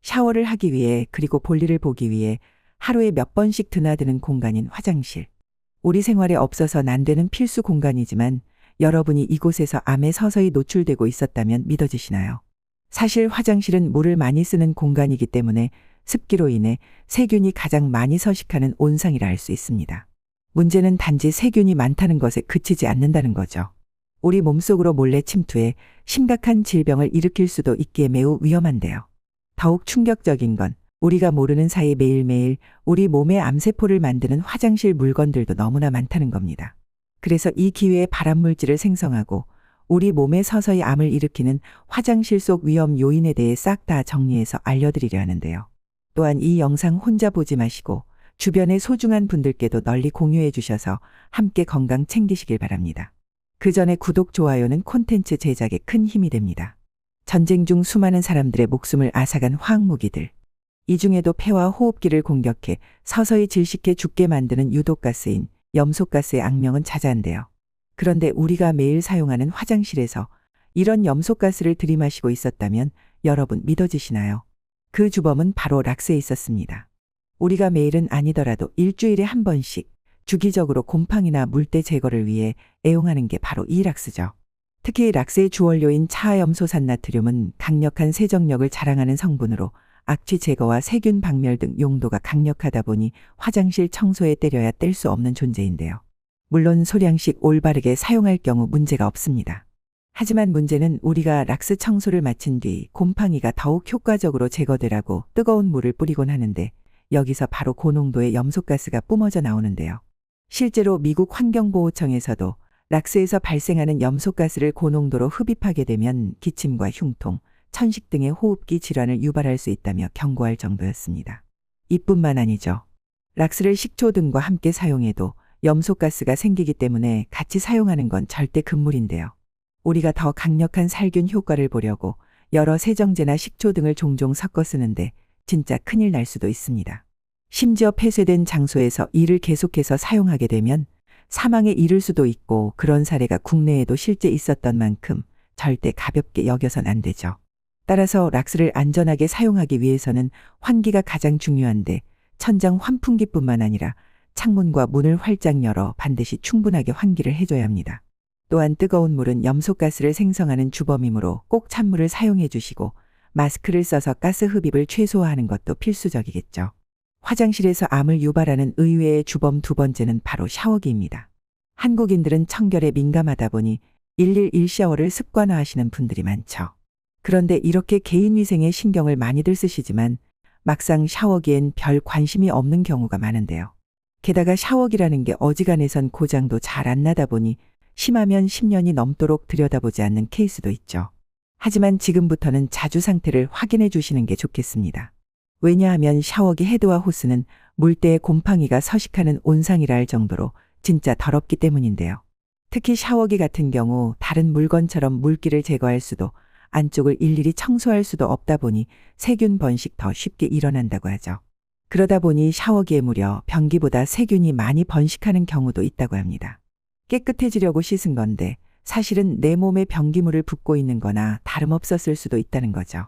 샤워를 하기 위해 그리고 볼일을 보기 위해 하루에 몇 번씩 드나드는 공간인 화장실. 우리 생활에 없어서는 안 되는 필수 공간이지만 여러분이 이곳에서 암에 서서히 노출되고 있었다면 믿어지시나요? 사실 화장실은 물을 많이 쓰는 공간이기 때문에 습기로 인해 세균이 가장 많이 서식하는 온상이라 할 수 있습니다. 문제는 단지 세균이 많다는 것에 그치지 않는다는 거죠. 우리 몸속으로 몰래 침투해 심각한 질병을 일으킬 수도 있기에 매우 위험한데요. 더욱 충격적인 건 우리가 모르는 사이 매일매일 우리 몸의 암세포를 만드는 화장실 물건들도 너무나 많다는 겁니다. 그래서 이 기회에 발암물질을 생성하고 우리 몸에 서서히 암을 일으키는 화장실 속 위험 요인에 대해 싹 다 정리해서 알려드리려 하는데요. 또한 이 영상 혼자 보지 마시고 주변의 소중한 분들께도 널리 공유해 주셔서 함께 건강 챙기시길 바랍니다. 그 전에 구독, 좋아요는 콘텐츠 제작에 큰 힘이 됩니다. 전쟁 중 수많은 사람들의 목숨을 앗아간 화학무기들. 이 중에도 폐와 호흡기를 공격해 서서히 질식해 죽게 만드는 유독가스인 염소가스의 악명은 자자한데요. 그런데 우리가 매일 사용하는 화장실에서 이런 염소가스를 들이마시고 있었다면 여러분 믿어지시나요? 그 주범은 바로 락스에 있었습니다. 우리가 매일은 아니더라도 일주일에 한 번씩 주기적으로 곰팡이나 물때 제거를 위해 애용하는 게 바로 이 락스죠. 특히 락스의 주원료인 차염소산나트륨은 강력한 세정력을 자랑하는 성분으로 악취 제거와 세균 박멸 등 용도가 강력하다 보니 화장실 청소에 때려야 뗄 수 없는 존재인데요. 물론 소량씩 올바르게 사용할 경우 문제가 없습니다. 하지만 문제는 우리가 락스 청소를 마친 뒤 곰팡이가 더욱 효과적으로 제거되라고 뜨거운 물을 뿌리곤 하는데 여기서 바로 고농도의 염소가스가 뿜어져 나오는데요. 실제로 미국 환경보호청에서도 락스에서 발생하는 염소가스를 고농도로 흡입하게 되면 기침과 흉통, 천식 등의 호흡기 질환을 유발할 수 있다며 경고할 정도였습니다. 이뿐만 아니죠. 락스를 식초 등과 함께 사용해도 염소가스가 생기기 때문에 같이 사용하는 건 절대 금물인데요. 우리가 더 강력한 살균 효과를 보려고 여러 세정제나 식초 등을 종종 섞어 쓰는데 진짜 큰일 날 수도 있습니다. 심지어 폐쇄된 장소에서 이를 계속해서 사용하게 되면 사망에 이를 수도 있고 그런 사례가 국내에도 실제 있었던 만큼 절대 가볍게 여겨선 안 되죠. 따라서 락스를 안전하게 사용하기 위해서는 환기가 가장 중요한데 천장 환풍기뿐만 아니라 창문과 문을 활짝 열어 반드시 충분하게 환기를 해줘야 합니다. 또한 뜨거운 물은 염소가스를 생성하는 주범이므로 꼭 찬물을 사용해 주시고 마스크를 써서 가스 흡입을 최소화하는 것도 필수적이겠죠. 화장실에서 암을 유발하는 의외의 주범 두 번째는 바로 샤워기입니다. 한국인들은 청결에 민감하다 보니 111 샤워를 습관화하시는 분들이 많죠. 그런데 이렇게 개인위생에 신경을 많이들 쓰시지만 막상 샤워기엔 별 관심이 없는 경우가 많은데요. 게다가 샤워기라는 게 어지간해선 고장도 잘 안 나다 보니 심하면 10년이 넘도록 들여다보지 않는 케이스도 있죠. 하지만 지금부터는 자주 상태를 확인해 주시는 게 좋겠습니다. 왜냐하면 샤워기 헤드와 호스는 물때에 곰팡이가 서식하는 온상이라 할 정도로 진짜 더럽기 때문인데요. 특히 샤워기 같은 경우 다른 물건처럼 물기를 제거할 수도 안쪽을 일일이 청소할 수도 없다 보니 세균 번식 더 쉽게 일어난다고 하죠. 그러다 보니 샤워기에 무려 변기보다 세균이 많이 번식하는 경우도 있다고 합니다. 깨끗해지려고 씻은 건데 사실은 내 몸에 변기물을 붓고 있는 거나 다름없었을 수도 있다는 거죠.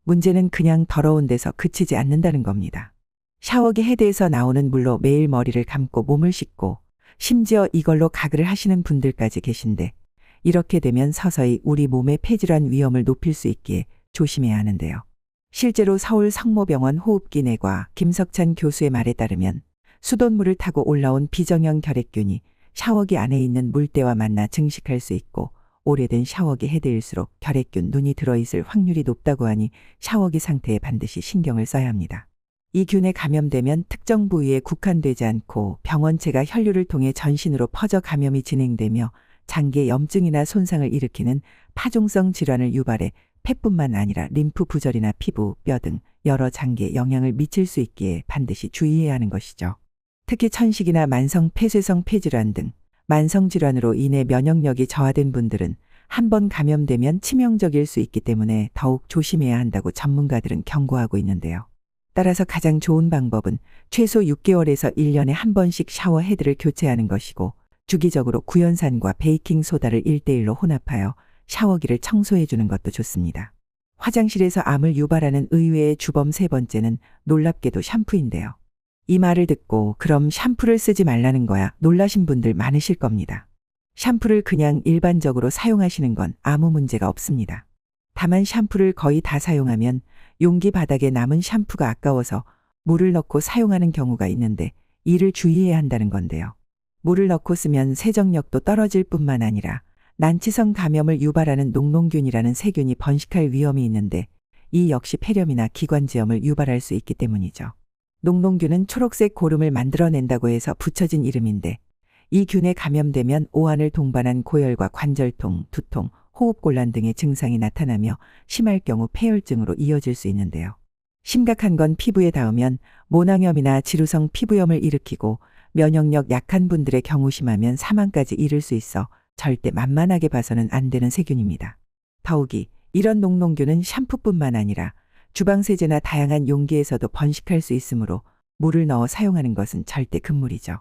문제는 그냥 더러운 데서 그치지 않는다는 겁니다. 샤워기 헤드에서 나오는 물로 매일 머리를 감고 몸을 씻고 심지어 이걸로 가글을 하시는 분들까지 계신데 이렇게 되면 서서히 우리 몸의 폐질환 위험을 높일 수 있기에 조심해야 하는데요. 실제로 서울 성모병원 호흡기내과 김석찬 교수의 말에 따르면 수돗물을 타고 올라온 비정형 결핵균이 샤워기 안에 있는 물때와 만나 증식할 수 있고 오래된 샤워기 헤드일수록 결핵균 눈이 들어있을 확률이 높다고 하니 샤워기 상태에 반드시 신경을 써야 합니다. 이 균에 감염되면 특정 부위에 국한되지 않고 병원체가 혈류를 통해 전신으로 퍼져 감염이 진행되며 장기에 염증이나 손상을 일으키는 파종성 질환을 유발해 폐뿐만 아니라 림프 부절이나 피부, 뼈 등 여러 장기에 영향을 미칠 수 있기에 반드시 주의해야 하는 것이죠. 특히 천식이나 만성 폐쇄성 폐질환 등 만성 질환으로 인해 면역력이 저하된 분들은 한번 감염되면 치명적일 수 있기 때문에 더욱 조심해야 한다고 전문가들은 경고하고 있는데요. 따라서 가장 좋은 방법은 최소 6개월에서 1년에 한 번씩 샤워 헤드를 교체하는 것이고 주기적으로 구연산과 베이킹소다를 1:1로 혼합하여 샤워기를 청소해 주는 것도 좋습니다. 화장실에서 암을 유발하는 의외의 주범 세 번째는 놀랍게도 샴푸인데요. 이 말을 듣고 그럼 샴푸를 쓰지 말라는 거야 놀라신 분들 많으실 겁니다. 샴푸를 그냥 일반적으로 사용하시는 건 아무 문제가 없습니다. 다만 샴푸를 거의 다 사용하면 용기 바닥에 남은 샴푸가 아까워서 물을 넣고 사용하는 경우가 있는데 이를 주의해야 한다는 건데요. 물을 넣고 쓰면 세정력도 떨어질 뿐만 아니라 난치성 감염을 유발하는 녹농균이라는 세균이 번식할 위험이 있는데 이 역시 폐렴이나 기관지염을 유발할 수 있기 때문이죠. 녹농균은 초록색 고름을 만들어낸다고 해서 붙여진 이름인데 이 균에 감염되면 오한을 동반한 고열과 관절통, 두통, 호흡곤란 등의 증상이 나타나며 심할 경우 폐혈증으로 이어질 수 있는데요. 심각한 건 피부에 닿으면 모낭염이나 지루성 피부염을 일으키고 면역력 약한 분들의 경우 심하면 사망까지 이를 수 있어 절대 만만하게 봐서는 안 되는 세균입니다. 더욱이 이런 녹농균은 샴푸뿐만 아니라 주방세제나 다양한 용기에서도 번식할 수 있으므로 물을 넣어 사용하는 것은 절대 금물이죠.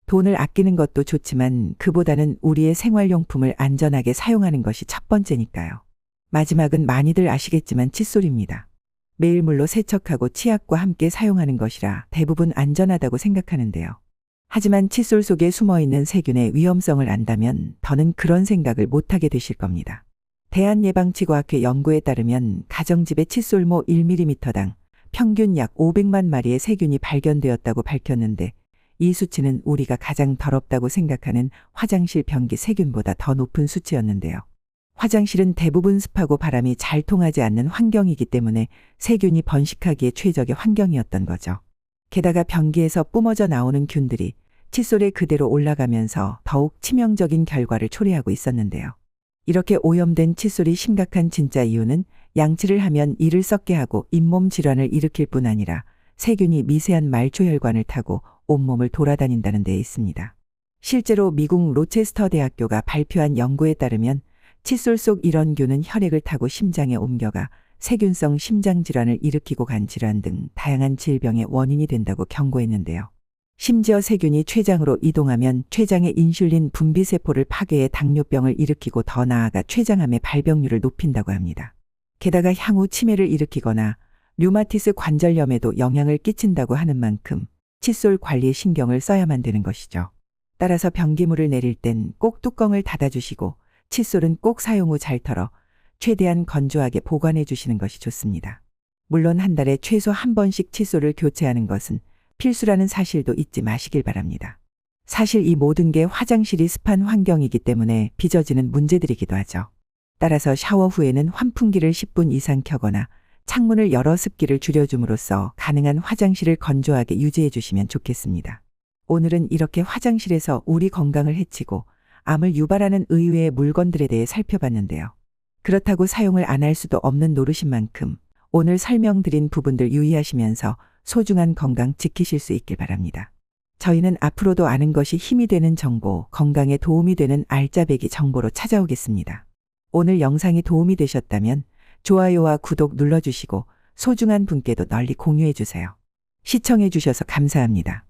돈을 아끼는 것도 좋지만 그보다는 우리의 생활용품을 안전하게 사용하는 것이 첫 번째니까요. 마지막은 많이들 아시겠지만 칫솔입니다. 매일 물로 세척하고 치약과 함께 사용하는 것이라 대부분 안전하다고 생각하는데요. 하지만 칫솔 속에 숨어있는 세균의 위험성을 안다면 더는 그런 생각을 못하게 되실 겁니다. 대한예방치과학회 연구에 따르면 가정집의 칫솔모 1mm당 평균 약 500만 마리의 세균이 발견되었다고 밝혔는데 이 수치는 우리가 가장 더럽다고 생각하는 화장실 변기 세균보다 더 높은 수치였는데요. 화장실은 대부분 습하고 바람이 잘 통하지 않는 환경이기 때문에 세균이 번식하기에 최적의 환경이었던 거죠. 게다가 변기에서 뿜어져 나오는 균들이 칫솔에 그대로 올라가면서 더욱 치명적인 결과를 초래하고 있었는데요. 이렇게 오염된 칫솔이 심각한 진짜 이유는 양치를 하면 이를 썩게 하고 잇몸 질환을 일으킬 뿐 아니라 세균이 미세한 말초혈관을 타고 온몸을 돌아다닌다는 데 있습니다. 실제로 미국 로체스터 대학교가 발표한 연구에 따르면 칫솔 속 이런 균은 혈액을 타고 심장에 옮겨가 세균성 심장질환을 일으키고 간 질환 등 다양한 질병의 원인이 된다고 경고했는데요. 심지어 세균이 췌장으로 이동하면 췌장의 인슐린 분비세포를 파괴해 당뇨병을 일으키고 더 나아가 췌장암의 발병률을 높인다고 합니다. 게다가 향후 치매를 일으키거나 류마티스 관절염에도 영향을 끼친다고 하는 만큼 칫솔 관리에 신경을 써야만 되는 것이죠. 따라서 변기물을 내릴 땐 꼭 뚜껑을 닫아주시고 칫솔은 꼭 사용 후 잘 털어 최대한 건조하게 보관해 주시는 것이 좋습니다. 물론 한 달에 최소 한 번씩 칫솔을 교체하는 것은 필수라는 사실도 잊지 마시길 바랍니다. 사실 이 모든 게 화장실이 습한 환경이기 때문에 빚어지는 문제들이기도 하죠. 따라서 샤워 후에는 환풍기를 10분 이상 켜거나 창문을 열어 습기를 줄여줌으로써 가능한 화장실을 건조하게 유지해 주시면 좋겠습니다. 오늘은 이렇게 화장실에서 우리 건강을 해치고 암을 유발하는 의외의 물건들에 대해 살펴봤는데요. 그렇다고 사용을 안 할 수도 없는 노릇인 만큼 오늘 설명드린 부분들 유의하시면서 소중한 건강 지키실 수 있길 바랍니다. 저희는 앞으로도 아는 것이 힘이 되는 정보, 건강에 도움이 되는 알짜배기 정보로 찾아오겠습니다. 오늘 영상이 도움이 되셨다면 좋아요와 구독 눌러주시고 소중한 분께도 널리 공유해 주세요. 시청해 주셔서 감사합니다.